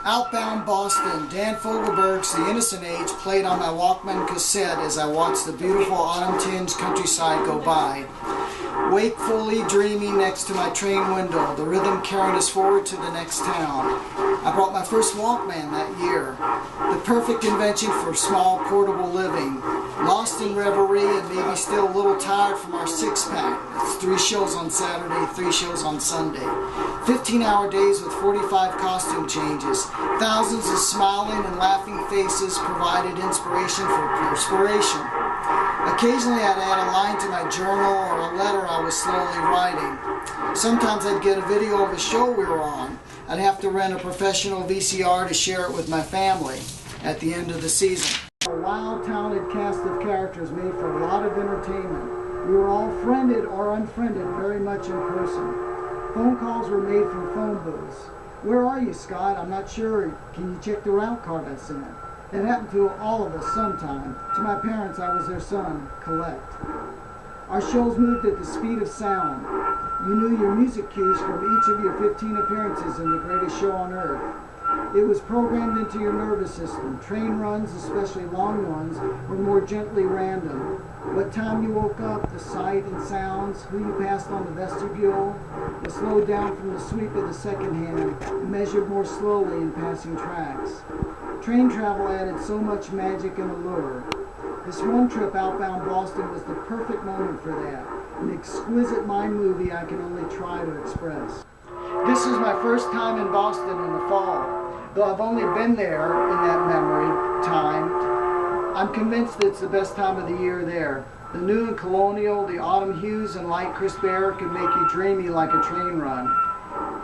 Outbound Boston, Dan Fogelberg's The Innocent Age played on my Walkman cassette as I watched the beautiful autumn-tinged countryside go by. Wakefully dreaming next to my train window, the rhythm carrying us forward to the next town. I brought my first Walkman that year, the perfect invention for small portable living. Lost in reverie and maybe still a little tired from our six-pack. It's 3 shows on Saturday, 3 shows on Sunday. 15-hour days with 45 costume changes. Thousands of smiling and laughing faces provided inspiration for perspiration. Occasionally I'd add a line to my journal or a letter I was slowly writing. Sometimes I'd get a video of a show we were on. I'd have to rent a professional VCR to share it with my family at the end of the season. A wild, talented cast of characters made for a lot of entertainment. We were all friended or unfriended very much in person. Phone calls were made from phone booths. "Where are you, Scott? I'm not sure. Can you check the route card I sent?" It happened to all of us sometime. To my parents, I was their son, collect. Our shows moved at the speed of sound. You knew your music cues from each of your 15 appearances in The Greatest Show on Earth. It was programmed into your nervous system. Train runs, especially long ones, were more gently random. What time you woke up, the sight and sounds, who you passed on the vestibule, was slowed down from the sweep of the second hand and measured more slowly in passing tracks. Train travel added so much magic and allure. This one trip outbound Boston was the perfect moment for that. An exquisite mind movie I can only try to express. This is my first time in Boston in the fall. Though I've only been there in that memory time, I'm convinced it's the best time of the year there. The new and colonial, the autumn hues and light crisp air can make you dreamy like a train run.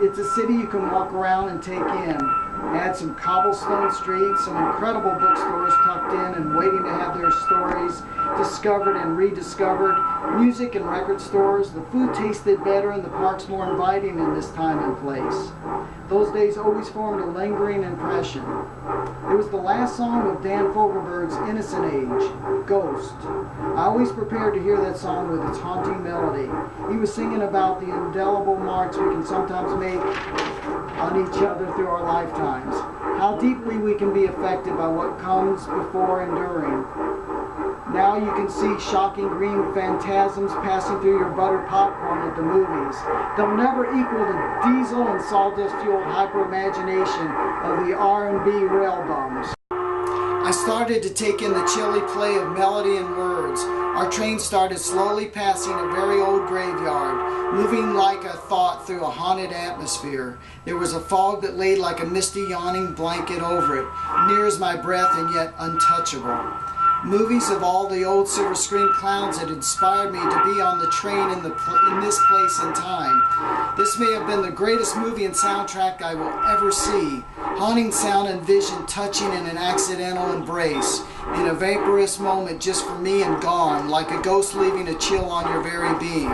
It's a city you can walk around and take in. Add some cobblestone streets, some incredible bookstores tucked in and waiting to have their stories discovered and rediscovered, music and record stores. The food tasted better and the parks more inviting in this time and place. Those days always formed a lingering impression. It was the last song of Dan Fogelberg's Innocent Age, Ghost. I always prepared to hear that song with its haunting melody. He was singing about the indelible marks we can sometimes make on each other through our lifetimes. How deeply we can be affected by what comes before and during. Now you can see shocking green phantasms passing through your buttered popcorn at the movies. They'll never equal the diesel and sawdust-fueled hyper-imagination of the R&B rail bums. I started to take in the chilly play of melody and words. Our train started slowly passing a very old graveyard, moving like a thought through a haunted atmosphere. There was a fog that laid like a misty yawning blanket over it, near as my breath and yet untouchable. Movies of all the old silver screen clowns had inspired me to be on the train in this place and time. This may have been the greatest movie and soundtrack I will ever see. Haunting sound and vision touching in an accidental embrace, in a vaporous moment just for me and gone, like a ghost leaving a chill on your very being.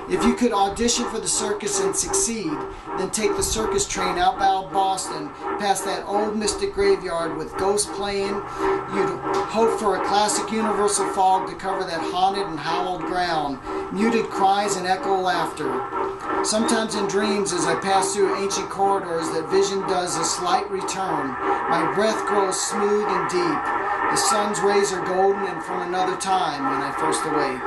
If you could audition for the circus and succeed, then take the circus train outbound Boston past that old mystic graveyard with ghosts playing. You'd hope for a classic universal fog to cover that haunted and howled ground, muted cries and echo laughter. Sometimes in dreams as I pass through ancient corridors that vision does a slight return. My breath grows smooth and deep. The sun's rays are golden and from another time when I first awake.